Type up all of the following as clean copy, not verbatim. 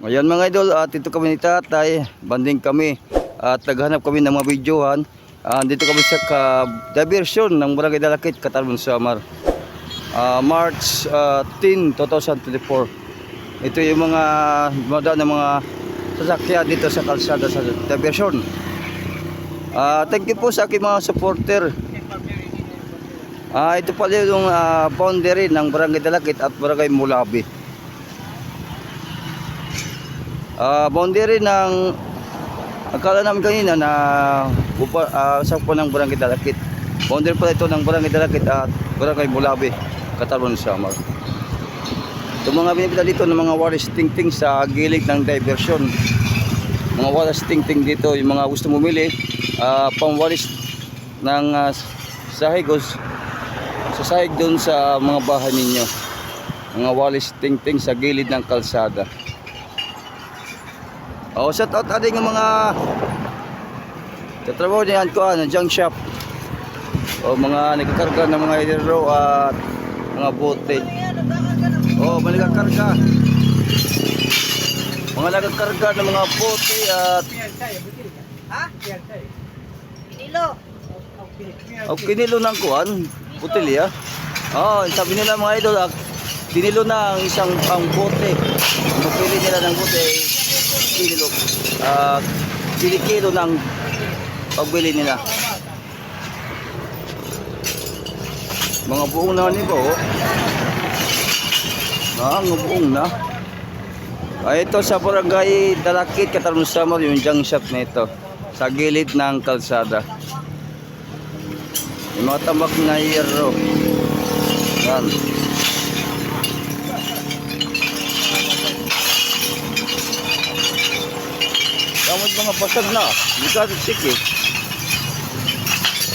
Ayan mga idol, at dito kami ni tatay, banding kami at naghanap kami ng mga videohan. Dito kami sa diversion ng Barangay Dalakit, Katarman Samar. March 10, 2024. Ito yung mga ng mga sasakyan dito sa kalsada sa diversion. Thank you po sa aking mga supporter. Ito pala yung boundary ng Barangay Dalakit at Barangay Mulabi. Boundary ng akala namin kanina na sakpo ng Barangay Dalakit. Boundary pala ito ng Barangay Dalakit at Barangay Mulabi, Katarman Samar. Itong mga binibita dito ng mga walis tingting sa gilid ng diversion. Mga walis tingting dito, yung mga gusto bumili, pangwalis ng sahig sa sahig doon sa mga bahay ninyo. Mga walis tingting sa gilid ng kalsada. Shout out ating mga tatrabaho niyan ko junk shop. Mga nagkakarga ng mga hero at mga bote. Nagkakarga. Mga nagkakarga ng mga bote at kinilo ng kuan, putilya. Sabi nila mga idol, kinilo na ang isang pang bote. Pili nila ng bote, kilo ng pagbili nila. Mga buong na nito. Mga buong na. Ito sa Barangay Dalakit, Katarman Samar, yung junk shop nito sa gilid ng kalsada. Yung mga tambak na hero. Yan. Kamot mga basag na. Bigat sige.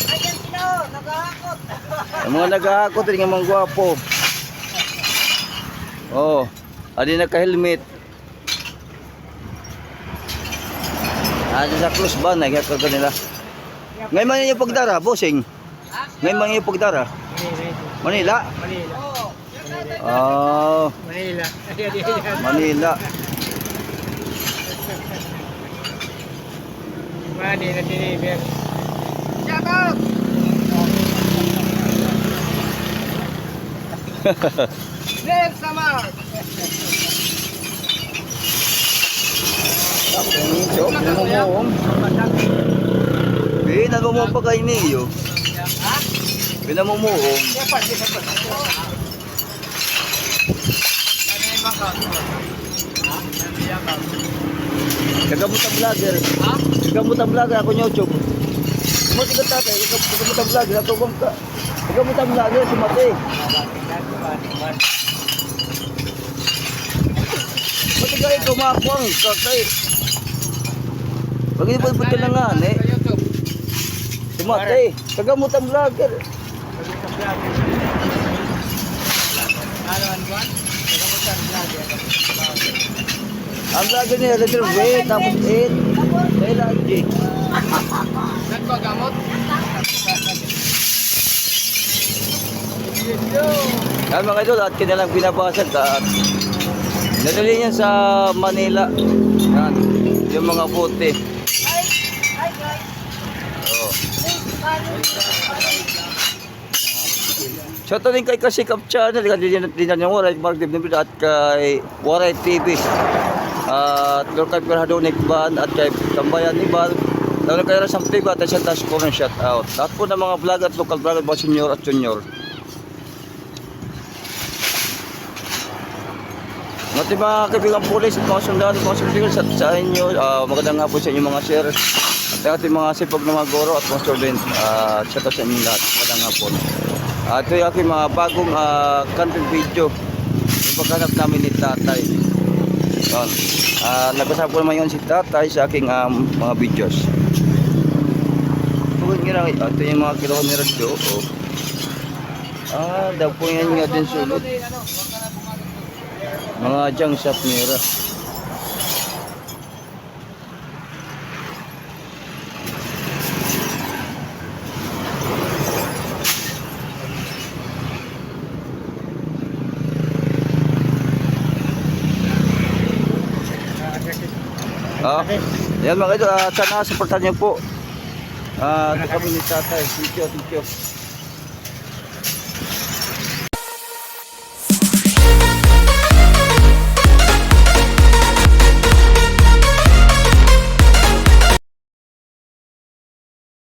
Ayan sila, naghahakot. Yung mga naghahakot rin mga gwapo. Adi naka-helmet. Sa close ba naghahakot ka nila. Ngayon man yung pagdara, bossing. Ngayon man yung pagdara. Manila? Manila. Manila. Manila deliver. Shout out! Next summer! Pinamumuong pa kayo niyo. Pinamumuong. Kagamutang vlogger. Kagamutang vlogger ako YouTube. Mati ka tatay, kagamutang vlogger ato bang ka. Kagamutang vlogger si Mati. Mati kayo kumakuang tatay. Pag ipagput ka na nga, si Mati, kagamutang vlogger. Ang vlogger niya, letter V, tapos 8, kailan G. Nagpagamot? Yan mga idol, at kinalang binabasag at nadali niya sa Manila. Yan, yung mga bote. Hi guys! Shout out din kay Kasikap Channel, din na yung Waray Mark Dibnibid at kay Waray TV. At kay Perhadonik Ban at kay Tambayan Ibal. Lalo kayo sa TV at sa Task Corner shout out. Lahat po ng mga vlog at local vlog at senior at junior. Mati mga kaibigan pulis at mga sundalo, mga sundalo sa inyo. Magandang nga po sa inyo mga sir. At ating mga sipag na mga goro at mga student. Shout out sa inyo lahat. Magandang nga po. Ito yung aking mga bagong content video. Yung paghanap namin ni tatay. Nagkasama po naman yun si tatay sa aking mga videos. Ito yung mga kiloho ni radyo. Daw po yan nga din sulod. Mga junk shop nila. Yan mga idol, sana supportan niyo po. Kami ni tatay. Thank you, thank you.